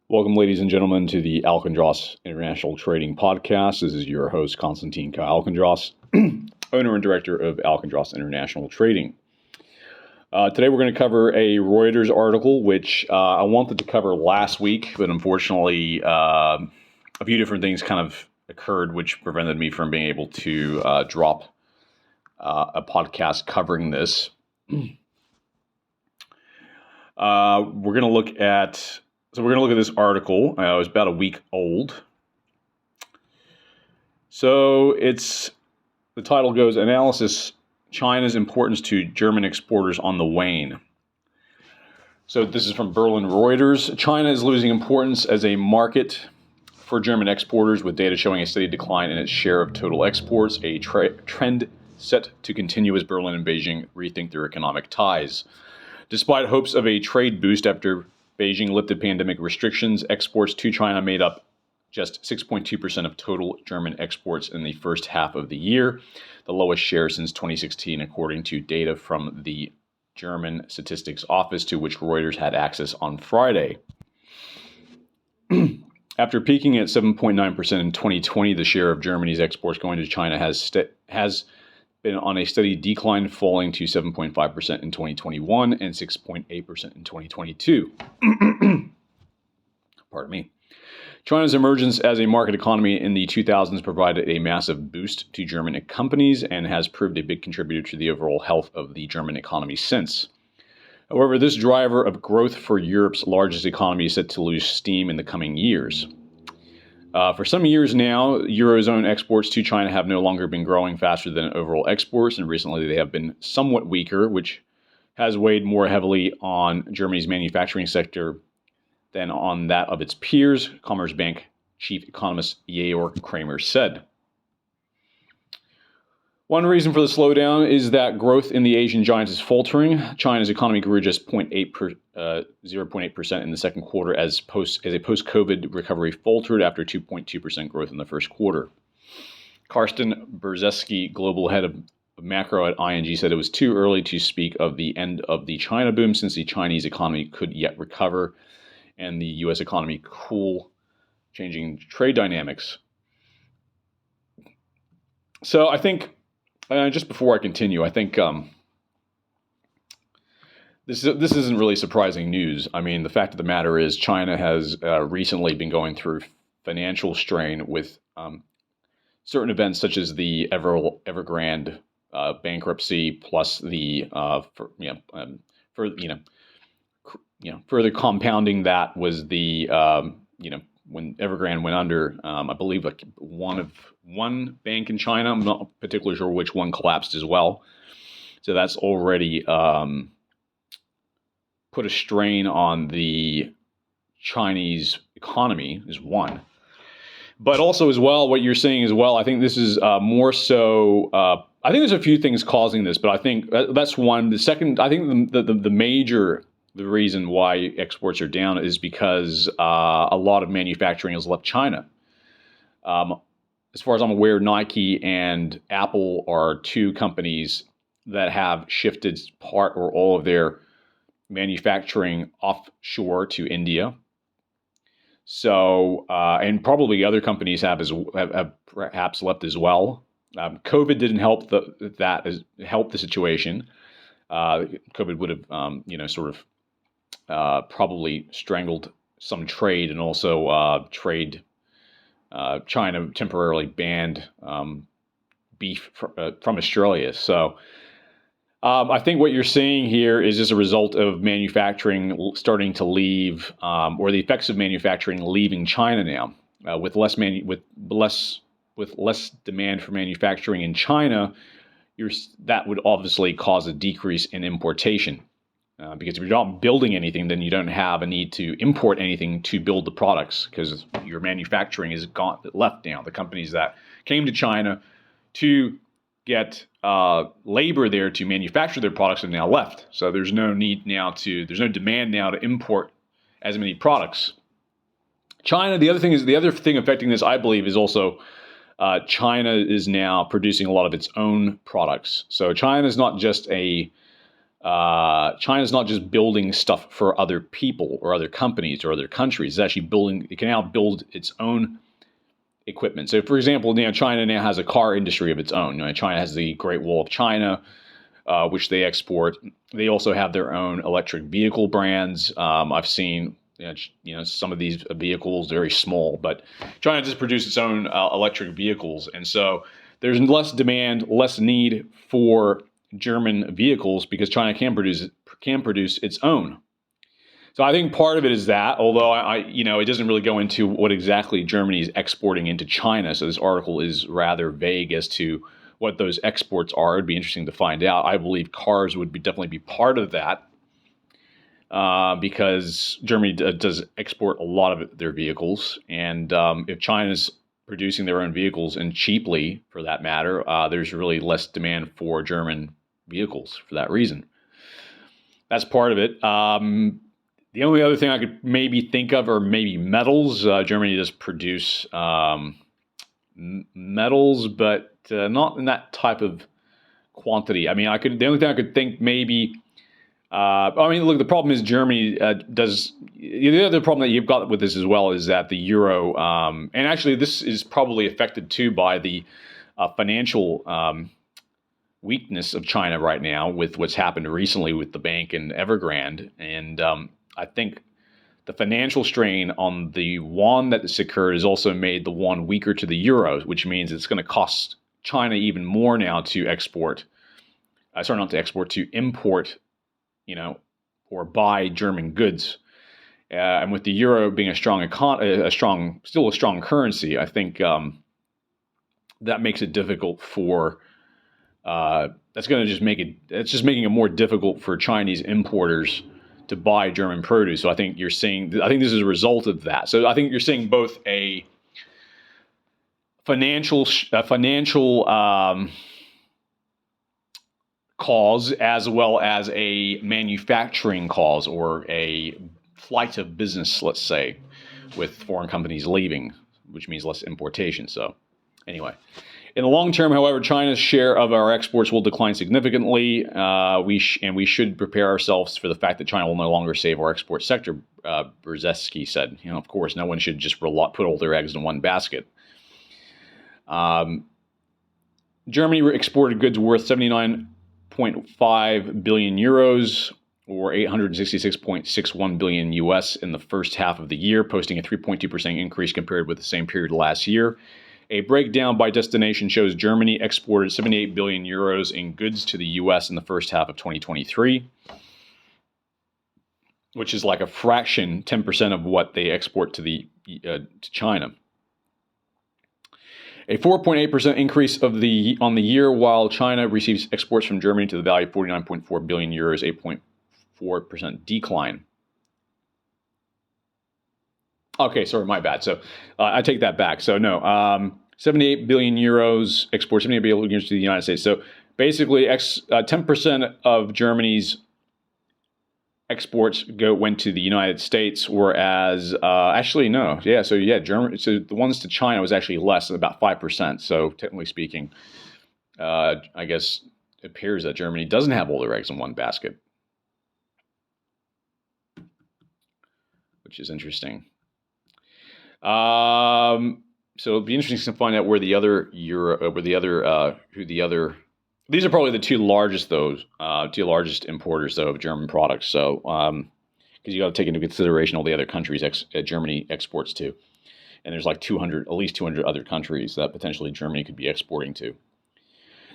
Welcome, ladies and gentlemen, to the Alkandros International Trading Podcast. This is your host, Konstantin K. Alkandros, owner and director of Alkandros International Trading. Today, we're going to cover a Reuters article, which I wanted to cover last week, but unfortunately, a few different things kind of occurred, which prevented me from being able to drop a podcast covering this. We're going to look at this article. It was about a week old. So the title goes, Analysis, China's Importance to German Exporters on the Wane. So this is from Berlin Reuters. China is losing importance as a market for German exporters, with data showing a steady decline in its share of total exports, a trend set to continue as Berlin and Beijing rethink their economic ties. Despite hopes of a trade boost after Beijing lifted pandemic restrictions, exports to China made up just 6.2% of total German exports in the first half of the year, the lowest share since 2016, according to data from the German Statistics Office, to which Reuters had access on Friday. After peaking at 7.9% in 2020, the share of Germany's exports going to China has been on a steady decline, falling to 7.5% in 2021 and 6.8% in 2022. Pardon me. China's emergence as a market economy in the 2000s provided a massive boost to German companies and has proved a big contributor to the overall health of the German economy since. However, this driver of growth for Europe's largest economy is set to lose steam in the coming years. For some years now, Eurozone exports to China have no longer been growing faster than overall exports, and recently they have been somewhat weaker, which has weighed more heavily on Germany's manufacturing sector than on that of its peers, Commerzbank chief economist Georg Kramer said. One reason for the slowdown is that growth in the Asian giants is faltering. China's economy grew just 0.8% in the second quarter as a post-COVID recovery faltered after 2.2% growth in the first quarter. Karsten Berzeski, global head of macro at ING, said it was too early to speak of the end of the China boom since the Chinese economy could yet recover and the U.S. economy cool, changing trade dynamics. So I think, just before I continue, I think this isn't really surprising news. I mean, the fact of the matter is China has recently been going through financial strain with certain events such as the Evergrande bankruptcy, plus the further compounding that was the when Evergrande went under, I believe one bank in China, I'm not particularly sure which one, collapsed as well. So that's already put a strain on the Chinese economy, is one. But also as well, what you're saying as well, I think this is more so, I think there's a few things causing this, but I think that's one. The second, I think the reason why exports are down is because a lot of manufacturing has left China. As far as I'm aware, Nike and Apple are two companies that have shifted part or all of their manufacturing offshore to India. So, and probably other companies have perhaps left as well. COVID didn't help help the situation. COVID would have, probably strangled some trade, and also China temporarily banned beef from Australia. So I think what you're seeing here is just a result of manufacturing starting to leave, or the effects of manufacturing leaving China now, with less demand for manufacturing in China. That would obviously cause a decrease in importation. Because if you're not building anything, then you don't have a need to import anything to build the products, because your manufacturing is left now. The companies that came to China to get labor there to manufacture their products have now left. So there's no demand now to import as many products. China, the other thing affecting this, I believe, is also China is now producing a lot of its own products. So China is not just a China's not just building stuff for other people or other companies or other countries. It's actually building. It can now build its own equipment. So, for example, China now has a car industry of its own. China has the Great Wall of China, which they export. They also have their own electric vehicle brands. I've seen, some of these vehicles, very small, but China just produces its own electric vehicles, and so there's less demand, less need for German vehicles because China can produce its own. So I think part of it is that, although it doesn't really go into what exactly Germany is exporting into China. So this article is rather vague as to what those exports are. It'd be interesting to find out. I believe cars would definitely be part of that because Germany does export a lot of their vehicles, and if China's producing their own vehicles and cheaply, for that matter, there's really less demand for German vehicles for that reason. That's part of it. The only other thing I could maybe think of are maybe metals. Germany does produce metals, but not in that type of quantity. I mean, the only thing I could think maybe. Look, the problem is Germany does. The other problem that you've got with this as well is that the euro, and actually this is probably affected too by the financial weakness of China right now with what's happened recently with the bank and Evergrande, and I think the financial strain on the yuan that has occurred has also made the yuan weaker to the euro, which means it's going to cost China even more now to export. To import, or buy German goods. And with the euro being a strong currency, I think that makes it difficult for. That's going to just make it. It's just making it more difficult for Chinese importers to buy German produce. So I think this is a result of that. So I think you're seeing both a financial cause as well as a manufacturing cause, or a flight of business, let's say, with foreign companies leaving, which means less importation. So anyway. In the long term, however, China's share of our exports will decline significantly. We should prepare ourselves for the fact that China will no longer save our export sector, Brzezinski said. Of course, no one should just put all their eggs in one basket. Germany exported goods worth 79.5 billion euros, or 866.61 billion US in the first half of the year, posting a 3.2% increase compared with the same period last year. A breakdown by destination shows Germany exported 78 billion euros in goods to the U.S. in the first half of 2023, which is like a fraction, 10% of what they export to China. A 4.8% increase on the year, while China receives exports from Germany to the value of 49.4 billion euros, 8.4% decline. Okay, sorry, my bad. So I take that back. So no, 78 billion euros exports, 78 billion euros to the United States. So basically, 10% of Germany's exports went to the United States, whereas Germany. So the ones to China was actually less, about 5%. So technically speaking, I guess it appears that Germany doesn't have all their eggs in one basket, which is interesting. So it'll be interesting to find out where these are probably the two largest importers though of German products. So because you got to take into consideration all the other countries Germany exports to, and there's like at least 200 other countries that potentially Germany could be exporting to.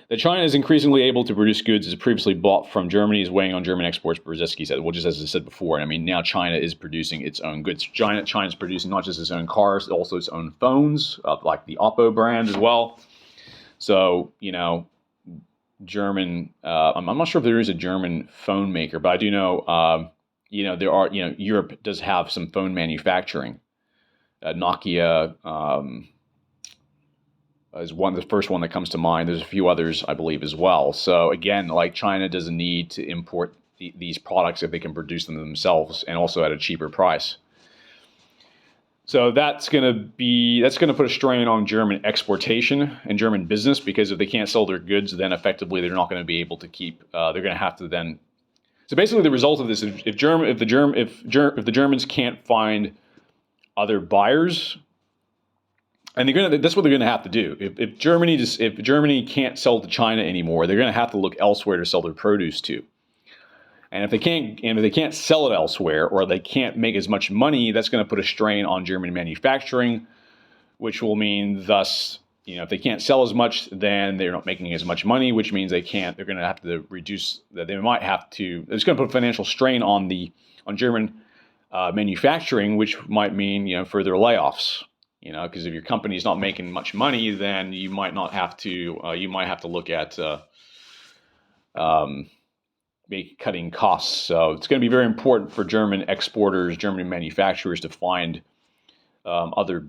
That China is increasingly able to produce goods as previously bought from Germany is weighing on German exports, Brzezinski said. Well, just as I said before, I mean, now China is producing its own goods. China's producing not just its own cars, also its own phones, like the Oppo brand as well. So, German, I'm not sure if there is a German phone maker, but I do know, Europe does have some phone manufacturing. Nokia, is the first one that comes to mind. There's a few others, I believe, as well. So again, like China doesn't need to import these products if they can produce them themselves, and also at a cheaper price. So that's going to put a strain on German exportation and German business, because if they can't sell their goods, then effectively they're not going to be able to keep. They're going to have to then So basically, the result of this is if the Germans can't find other buyers, and that's what they're going to have to do. If Germany can't sell to China anymore, they're going to have to look elsewhere to sell their produce to. And if they can't sell it elsewhere, or they can't make as much money, that's going to put a strain on German manufacturing, which will mean thus, if they can't sell as much, then they're not making as much money, which means they're going to have to reduce that. It's going to put financial strain on German manufacturing, which might mean, further layoffs, because if your company is not making much money, then you might have to look at, cutting costs. So it's going to be very important for German exporters, German manufacturers to find other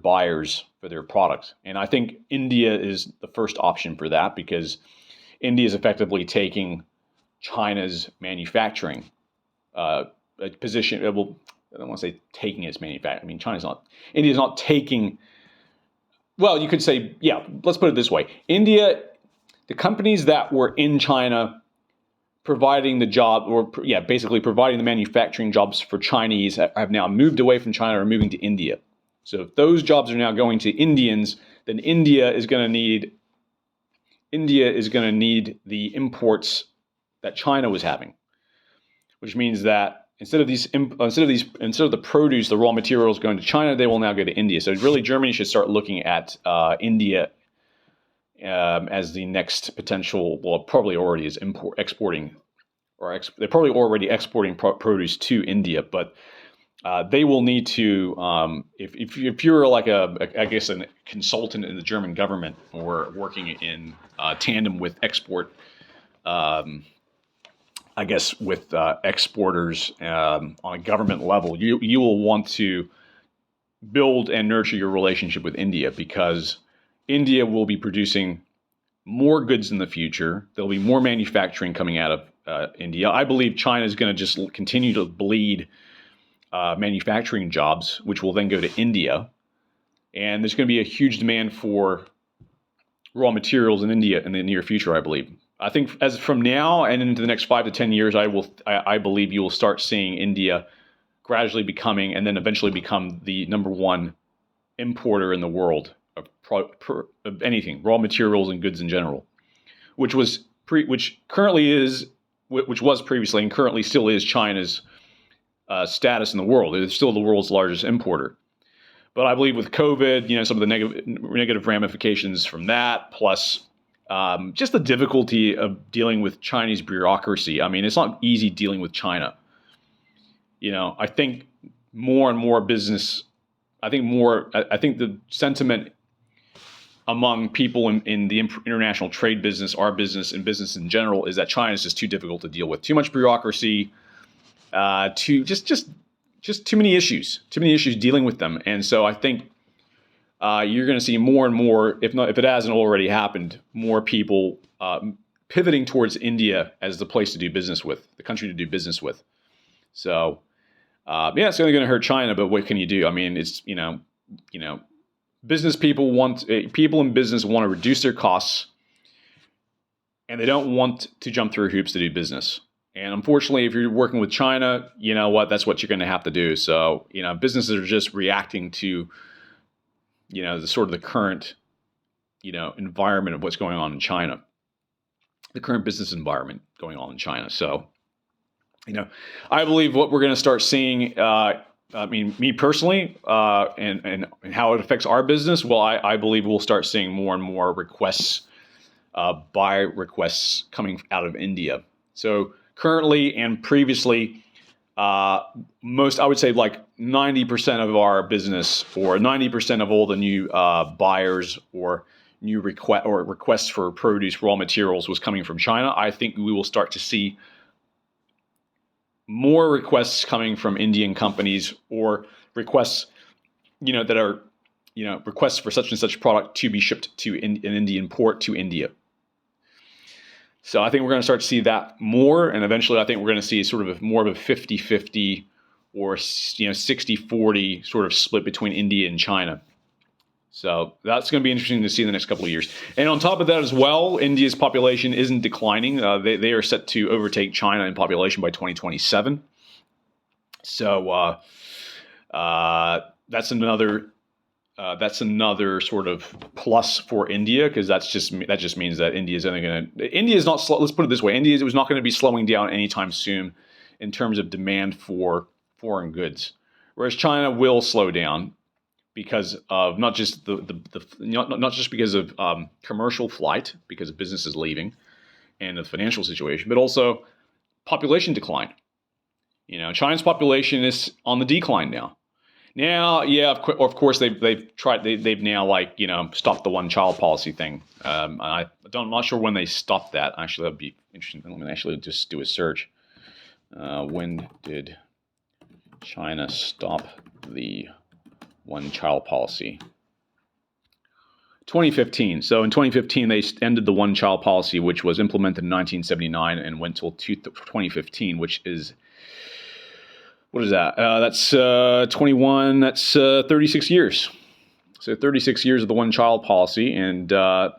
buyers for their products. And I think India is the first option for that, because India is effectively taking China's manufacturing position. Well, I don't want to say taking its manufacturing. I mean, India's not taking. Well, you could say, yeah. Let's put it this way: India, the companies that were in China providing the job, basically providing the manufacturing jobs for Chinese, have now moved away from China or moving to India. So if those jobs are now going to Indians, then India is going to need the imports that China was having, which means that instead of the produce, the raw materials going to China, they will now go to India. So really, Germany should start looking at India as the next potential. Well, probably already is exporting, they're probably already exporting produce to India, but they will need to. If you're like a consultant in the German government, or working in tandem with export, with exporters on a government level, you will want to build and nurture your relationship with India, because India will be producing more goods in the future. There'll be more manufacturing coming out of India. I believe China is going to just continue to bleed manufacturing jobs, which will then go to India. And there's going to be a huge demand for raw materials in India in the near future, I believe. I think as from now and into the next 5 to 10 years, I believe you will start seeing India gradually becoming, and then eventually become, the number one importer in the world of anything, raw materials and goods in general, which was previously and currently still is China's status in the world. It's still the world's largest importer. But I believe with COVID, some of the negative ramifications from that, plus just the difficulty of dealing with Chinese bureaucracy. I mean, it's not easy dealing with China. I think more and more business. I think the sentiment among people in the international trade business, our business, and business in general, is that China is just too difficult to deal with. Too much bureaucracy, just too many issues dealing with them. And so I think you're going to see more and more, if it hasn't already happened, more people pivoting towards India as the place to do business with, the country to do business with. So it's only going to hurt China, but what can you do? I mean, it's business people people in business want to reduce their costs, and they don't want to jump through hoops to do business. And unfortunately, if you're working with China, that's what you're going to have to do. So, businesses are just reacting to, the current, environment of what's going on in China, the current business environment going on in China. So, I believe what we're going to start seeing, me personally, and how it affects our business. Well, I believe we'll start seeing more and more requests, buy requests coming out of India. So currently and previously, I would say like 90% of our business, or 90% of all the new buyers or new requests for produce, raw materials, was coming from China. I think we will start to see more requests coming from Indian companies, or requests, that are, requests for such and such product to be shipped to an Indian port to India. So I think we're going to start to see that more, and eventually I think we're going to see sort of more of a 50-50 or 60-40 sort of split between India and China. So that's going to be interesting to see in the next couple of years. And on top of that as well, India's population isn't declining. They are set to overtake China in population by 2027. So that's another sort of plus for India, because that just means that India is not slow. Let's put it this way: India was not going to be slowing down anytime soon in terms of demand for foreign goods, whereas China will slow down because of not just not just because of commercial flight, because of businesses leaving and the financial situation, but also population decline. China's population is on the decline now. Now, yeah, of course they've now stopped the one child policy thing. I'm not sure when they stopped that. Actually, that'd be interesting. Let me actually just do a search. When did China stop the one child policy? 2015. So in 2015, they ended the one child policy, which was implemented in 1979 and went till 2015, which is, what is that? That's 21. That's 36 years. So 36 years of the one child policy, and I'm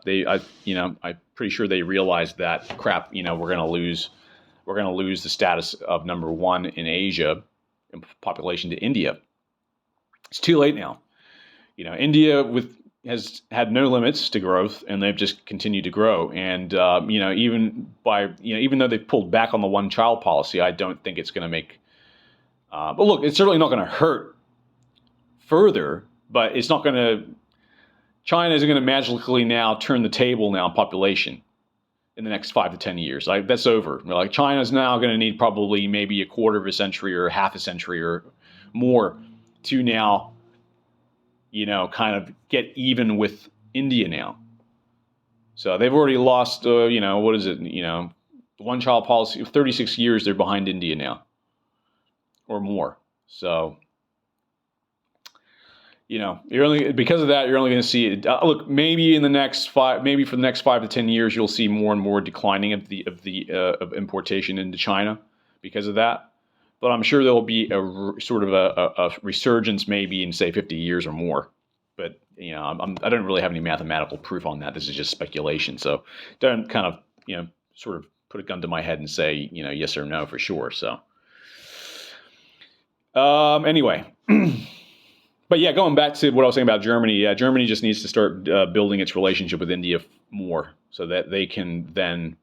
pretty sure they realized that crap. We're going to lose the status of number one in Asia in population to India. It's too late now. India has had no limits to growth, and they've just continued to grow. And even though they've pulled back on the one child policy, I don't think it's going to make. But look, it's certainly not going to hurt further. But it's not going to. China isn't going to magically now turn the table now on population in the next 5 to 10 years. That's over. China's now going to need probably maybe a quarter of a century or half a century or more to now, kind of get even with India now. So they've already lost, what is it? The one child policy, 36 years they're behind India now or more. So, because of that, you're only going to see it. Look, maybe for the next 5 to 10 years, you'll see more and more declining of importation into China because of that. But I'm sure there'll be a resurgence maybe in say 50 years or more. But I don't really have any mathematical proof on that. This is just speculation. So don't kind of sort of put a gun to my head and say yes or no for sure. So anyway. But yeah, going back to what I was saying about Germany, Germany just needs to start building its relationship with India more so that they can then,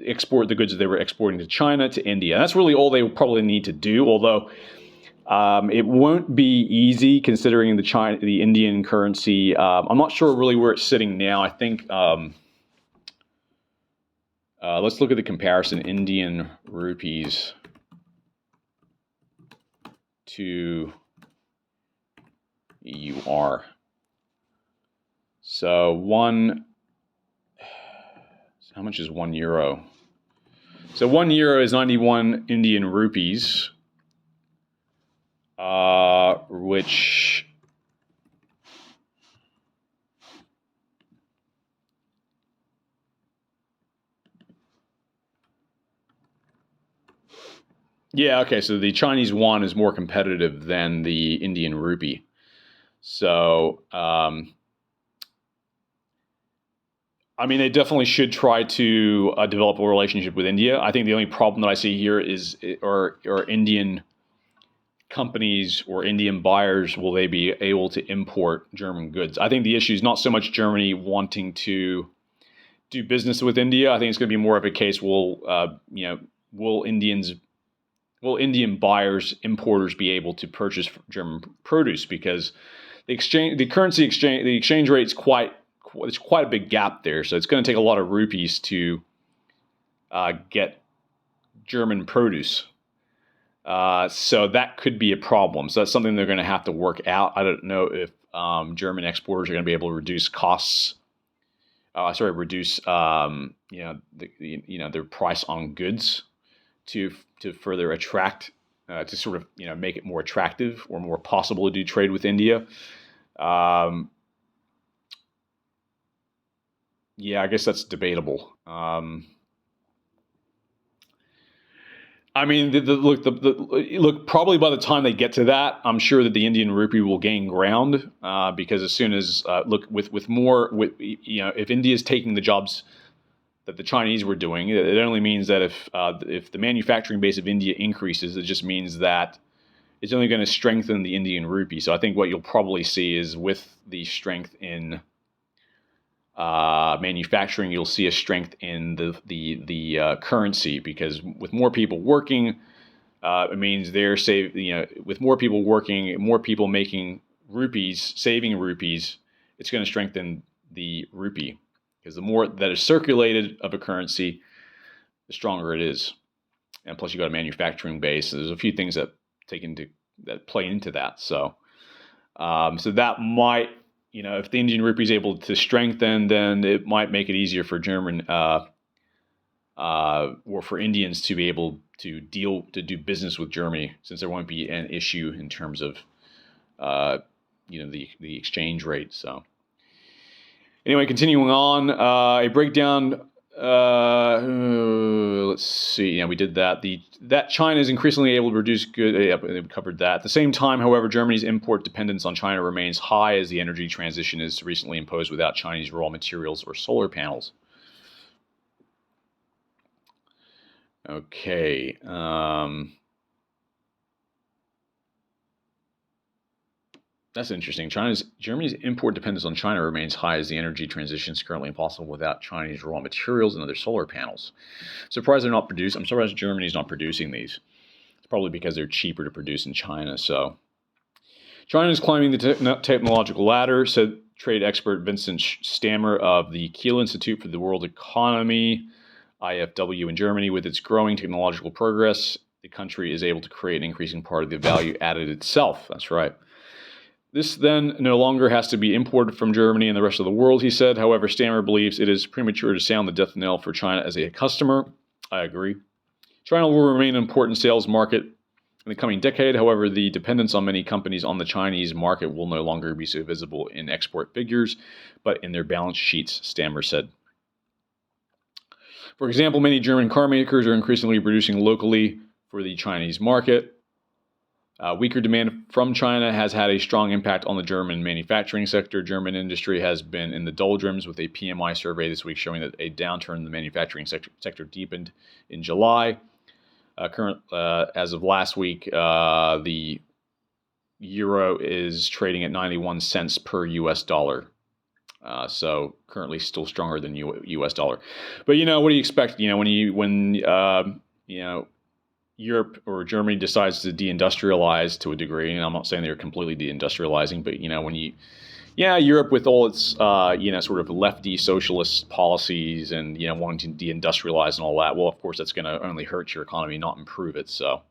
export the goods that they were exporting to China to India. And that's really all they probably need to do, although it won't be easy considering the Indian currency. I'm not sure really where it's sitting now. I think let's look at the comparison: Indian rupees to EUR. So how much is €1? So €1 is 91 Indian rupees, which okay. So the Chinese yuan is more competitive than the Indian rupee. So, they definitely should try to develop a relationship with India. I think the only problem that I see here is, or Indian companies or Indian buyers, will they be able to import German goods? I think the issue is not so much Germany wanting to do business with India. I think it's going to be more of a case: will Indian buyers, importers, be able to purchase German produce? Because the exchange rate is quite a big gap there. So it's going to take a lot of rupees to get German produce. So that could be a problem. So that's something they're going to have to work out. I don't know if German exporters are going to be able to reduce costs. Reduce their price on goods to further attract. To sort of make it more attractive or more possible to do trade with India. I guess that's debatable. I mean, look. Probably by the time they get to that, I'm sure that the Indian rupee will gain ground because as soon as if India is taking the jobs that the Chinese were doing, it only means that if the manufacturing base of India increases, it just means that it's only going to strengthen the Indian rupee. So I think what you'll probably see is with the strength in manufacturing, you'll see a strength in the currency, because with more people working, it means they're with more people working, more people making rupees, saving rupees, it's going to strengthen the rupee, because the more that is circulated of a currency, the stronger it is. And plus, you got a manufacturing base. So there's a few things that play into that. So that might. If the Indian rupee is able to strengthen, then it might make it easier for German or for Indians to be able to do business with Germany, since there won't be an issue in terms of the exchange rate. So anyway, continuing on, a breakdown. Let's see. Yeah, we did that. That China is increasingly able to produce good. Yeah, we covered that. At the same time, however, Germany's import dependence on China remains high as the energy transition is recently imposed without Chinese raw materials or solar panels. Okay. That's interesting. Germany's import dependence on China remains high as the energy transition is currently impossible without Chinese raw materials and other solar panels. I'm surprised Germany's not producing these. It's probably because they're cheaper to produce in China. So China is climbing the technological ladder, said trade expert Vincent Stammer of the Kiel Institute for the World Economy, IFW, in Germany. With its growing technological progress, the country is able to create an increasing part of the value added itself. That's right. This then no longer has to be imported from Germany and the rest of the world, he said. However, Stammer believes it is premature to sound the death knell for China as a customer. I agree. China will remain an important sales market in the coming decade. However, the dependence on many companies on the Chinese market will no longer be so visible in export figures, but in their balance sheets, Stammer said. For example, many German car makers are increasingly producing locally for the Chinese market. Weaker demand from China has had a strong impact on the German manufacturing sector. German industry has been in the doldrums, with a PMI survey this week showing that a downturn in the manufacturing sector deepened in July. As of last week, the euro is trading at 91 cents per U.S. dollar. So currently still stronger than U.S. dollar. But what do you expect? When Europe or Germany decides to deindustrialize to a degree, and I'm not saying they're completely deindustrializing, but Europe with all its sort of lefty socialist policies and wanting to deindustrialize and all that, well, of course that's going to only hurt your economy, not improve it. So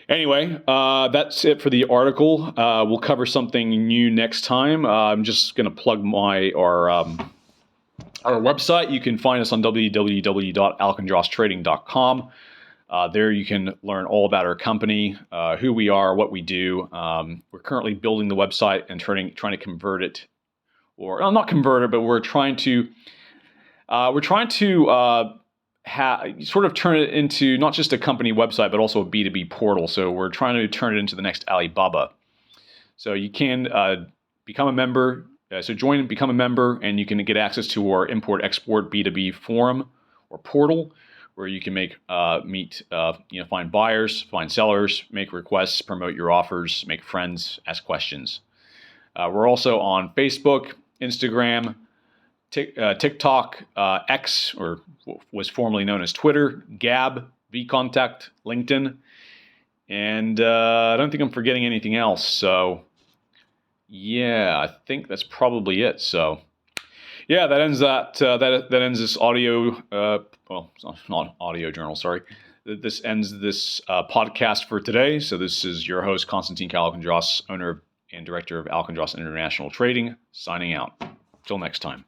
anyway, that's it for the article. We'll cover something new next time. I'm just going to plug our website. You can find us on www.alkindrostrading.com. There you can learn all about our company, who we are, what we do. We're currently building the website and trying to convert it, not convert it, but we're trying to sort of turn it into not just a company website, but also a B2B portal. So we're trying to turn it into the next Alibaba. So you can become a member. So join and become a member, and you can get access to our import-export B2B forum or portal, where you can find buyers, find sellers, make requests, promote your offers, make friends, ask questions. We're also on Facebook, Instagram, TikTok, X, or was formerly known as Twitter, Gab, VKontakte, LinkedIn, and I don't think I'm forgetting anything else. So, yeah, I think that's probably it. So, yeah, that ends that ends this audio. It's not audio journal. Sorry, this ends this podcast for today. So this is your host, Konstantin Alkindros, owner and director of Alkindros International Trading, signing out. Till next time.